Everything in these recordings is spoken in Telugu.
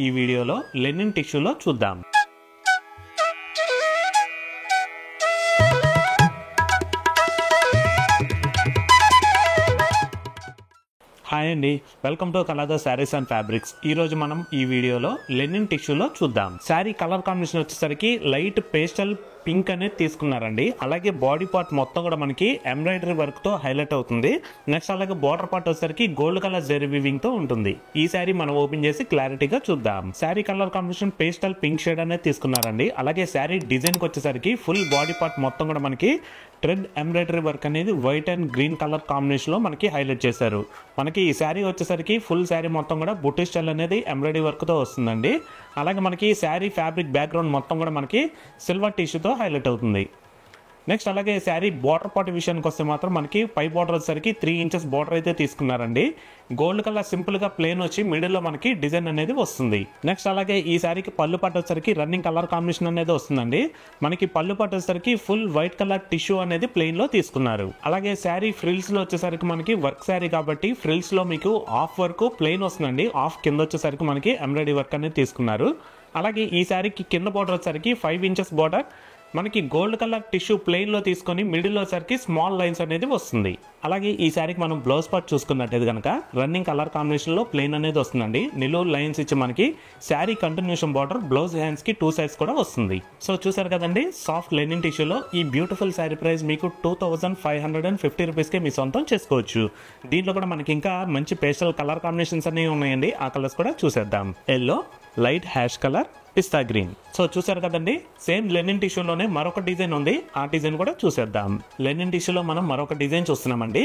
ఈ వీడియోలో లెనిన్ టిష్యూలో చూద్దాం. హాయ్ అండి, welcome to Kalada Sarees and Fabrics. ఈ రోజు మనం ఈ వీడియోలో లెనిన్ టిష్యూలో చూద్దాం. శారీ కలర్ కాంబినేషన్ వచ్చేసరికి లైట్ పేస్టల్ పింక్ అనేది తీసుకున్నారండి. అలాగే బాడీ పార్ట్ మొత్తం కూడా మనకి ఎంబ్రాయిడరీ వర్క్ తో హైలైట్ అవుతుంది. నెక్స్ట్ అలాగే బార్డర్ పార్ట్ వచ్చేసరికి గోల్డ్ కలర్ జెరీ వీవింగ్ తో ఉంటుంది. ఈ శారీ మనం ఓపెన్ చేసి క్లారిటీగా చూద్దాం. Saree colour combination pastel pink shade అనేది తీసుకున్నారండి. అలాగే శారీ డిజైన్ కి వచ్చేసరికి ఫుల్ బాడీ పార్ట్ మొత్తం కూడా మనకి థ్రెడ్ ఎంబ్రాయిడరీ వర్క్ అనేది white and green colour combination లో మనకి హైలైట్ చేశారు. మనకి ఈ శారీ వచ్చేసరికి ఫుల్ శారీ మొత్తం కూడా బుట్టి స్టైల్ అనేది ఎంబ్రాయిడరీ వర్క్ తో వస్తుందండి. అలాగే మనకి శారీ ఫ్యాబ్రిక్ బ్యాక్గ్రౌండ్ మొత్తం కూడా మనకి సిల్వర్ టిష్యూతో హైలైట్ అవుతుంది. నెక్స్ట్ అలాగే శారీ బార్డర్ పార్ట్ విషయానికి వస్తే మాత్రం మనకి పై బార్డర్ వచ్చేసరికి 3 ఇంచెస్ బార్డర్ అయితే తీసుకున్నారండి. గోల్డ్ కలర్ సింపుల్ గా ప్లేన్ వచ్చి మిడిల్ లో మనకి డిజైన్ అనేది వస్తుంది. నెక్స్ట్ అలాగే ఈ శారీకి పళ్ళు పాటు వచ్చేసరికి రన్నింగ్ కలర్ కాంబినేషన్ అనేది వస్తుందండి. మనకి పళ్ళు పాటు వచ్చేసరికి ఫుల్ వైట్ కలర్ టిష్యూ అనేది ప్లెయిన్ లో తీసుకున్నారు. అలాగే శారీ ఫ్రిల్స్ లో వచ్చేసరికి మనకి వర్క్ శారీ కాబట్టి ఫ్రిల్స్ లో మీకు హాఫ్ వర్క్ ప్లెయిన్ వస్తుందండి. హాఫ్ కింద వచ్చేసరికి మనకి ఎంబ్రాయిడరీ వర్క్ అనేది తీసుకున్నారు. అలాగే ఈ శారీకి కింద బార్డర్ వచ్చేసరికి 5 ఇంచెస్ బార్డర్ మనకి గోల్డ్ కలర్ టిష్యూ ప్లెయిన్ లో తీసుకొని మిడిల్ లో సరికి స్మాల్ లైన్స్ అనేది వస్తుంది. అలాగే ఈ శారీకి మనం బ్లౌజ్ పార్ట్ చూసుకున్నట్టయితే కనుక రన్నింగ్ కలర్ కాంబినేషన్ లో ప్లెయిన్ అనేది వస్తుందండి. నిలువు లైన్స్ ఇచ్చి మనకి sari continuation border blouse hands కి 2 సైడ్స్ కూడా వస్తుంది. సో చూసారు కదండి, సాఫ్ట్ లెనిన్ టిష్యూలో ఈ బ్యూటిఫుల్ శారీ ప్రైస్ మీకు 2550 రూపీస్ కే మీ సొంతం చేసుకోవచ్చు. దీంట్లో కూడా మనకి ఇంకా మంచి పేస్టల్ కలర్ కాంబినేషన్స్ అనేవి ఉన్నాయండి. ఆ కలర్స్ కూడా చూసేద్దాం. ఎల్లో, లైట్ హ్యాష్ కలర్, పిస్తా గ్రీన్. సో చూసారు కదండి, సేమ్ లెనిన్ టిష్యూలోనే మరొక డిజైన్ ఉంది. ఆ డిజైన్ కూడా చూసేద్దాం. లెనిన్ టిష్యూలో మనం మరొక డిజైన్ చూస్తున్నామండి.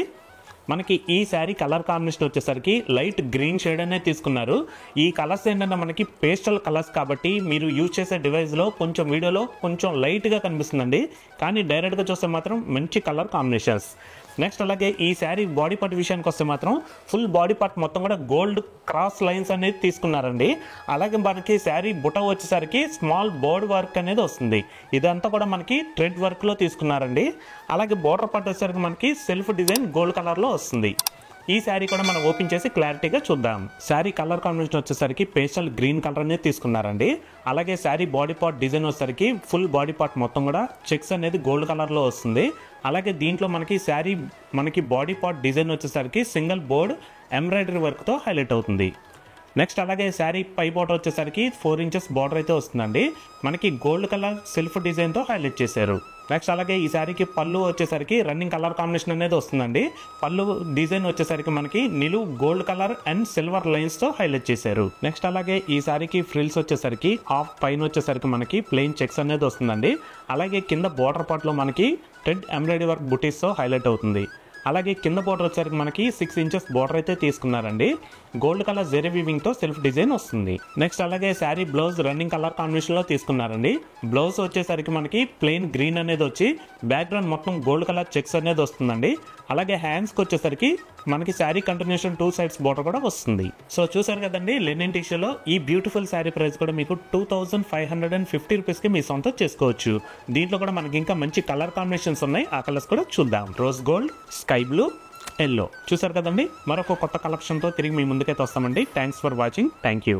మనకి ఈ శారీ కలర్ కాంబినేషన్ వచ్చేసరికి లైట్ గ్రీన్ షేడ్ అనేది తీసుకున్నారు. ఈ కలర్స్ ఏంటంటే మనకి పేస్టల్ కలర్స్ కాబట్టి మీరు యూజ్ చేసే డివైస్లో కొంచెం వీడియోలో కొంచెం లైట్గా కనిపిస్తుందండి. కానీ డైరెక్ట్గా చూస్తే మాత్రం మంచి కలర్ కాంబినేషన్స్. నెక్స్ట్ అలాగే ఈ శారీ బాడీ పార్ట్ విషయానికి వస్తే మాత్రం ఫుల్ బాడీ పార్ట్ మొత్తం కూడా గోల్డ్ క్రాస్ లైన్స్ అనేది తీసుకున్నారండి. అలాగే మనకి శారీ బుట్ట వచ్చేసరికి స్మాల్ బోర్డ్ వర్క్ అనేది వస్తుంది. ఇదంతా కూడా మనకి థ్రెడ్ వర్క్లో తీసుకున్నారండి. అలాగే బోర్డర్ పార్ట్ వచ్చేసరికి మనకి సెల్ఫ్ డిజైన్ గోల్డ్ కలర్లో వస్తుంది. ఈ శారీ కూడా మనం ఓపెన్ చేసి క్లారిటీగా చూద్దాం. శారీ కలర్ కాంబినేషన్ వచ్చేసరికి పేస్టల్ గ్రీన్ కలర్ అనేది తీసుకున్నారండి. అలాగే శారీ బాడీ పార్ట్ డిజైన్ వచ్చేసరికి ఫుల్ బాడీ పార్ట్ మొత్తం కూడా చెక్స్ అనేది గోల్డ్ కలర్లో వస్తుంది. అలాగే దీంట్లో మనకి బాడీ పార్ట్ డిజైన్ వచ్చేసరికి సింగిల్ బోర్డ్ ఎంబ్రాయిడరీ వర్క్తో హైలైట్ అవుతుంది. నెక్స్ట్ అలాగే శారీ పై బార్డర్ వచ్చేసరికి 4 ఇంచెస్ బార్డర్ అయితే వస్తుందండి. మనకి గోల్డ్ కలర్ సెల్ఫ్ డిజైన్తో హైలైట్ చేశారు. నెక్స్ట్ అలాగే ఈ శారీకి పళ్ళు వచ్చేసరికి రన్నింగ్ కలర్ కాంబినేషన్ అనేది వస్తుందండి. పళ్ళు డిజైన్ వచ్చేసరికి మనకి నిలువు gold colour and silver lines తో హైలైట్ చేశారు. నెక్స్ట్ అలాగే ఈ శారీకి ఫ్రిల్స్ వచ్చేసరికి హాఫ్ పైన వచ్చేసరికి మనకి ప్లెయిన్ చెక్స్ అనేది వస్తుందండి. అలాగే కింద బార్డర్ పార్ట్ లో మనకి థ్రెడ్ ఎంబ్రాయిడరీ వర్క్ బుటీస్ తో హైలైట్ అవుతుంది. అలాగే కింద బార్డర్ వచ్చేసరికి మనకి 6 ఇంచెస్ బార్డర్ అయితే తీసుకున్నారండి. గోల్డ్ కలర్ జెరీ వీవింగ్ తో సెల్ఫ్ డిజైన్ వస్తుంది. నెక్స్ట్ అలాగే sari blouse running colour combination లో తీసుకున్నారండి. బ్లౌజ్ వచ్చేసరికి మనకి ప్లెయిన్ గ్రీన్ అనేది వచ్చి బ్యాక్గ్రౌండ్ మొత్తం గోల్డ్ కలర్ చెక్స్ అనేది వస్తుందండి. అలాగే హ్యాండ్స్ కి వచ్చేసరికి మనకి శారీ కంటిన్యూషన్ 2 సైడ్స్ బార్డర్ కూడా వస్తుంది. సో చూసారు కదండి, లెనిన్ టిష్యూలో ఈ బ్యూటిఫుల్ శారీ ప్రైస్ కూడా మీకు 2550 రూపీస్ కి మీ సొంతం చేసుకోవచ్చు. దీంట్లో కూడా మనకి ఇంకా మంచి కలర్ కాంబినేషన్స్ ఉన్నాయి. ఆ కలర్స్ కూడా చూద్దాం. Rose gold, sky blue, yellow. చూసారు కదండి, మరొక కొత్త కలెక్షన్ తో తిరిగి మీ ముందుకైతే వస్తామండి. Thanks for watching. Thank you.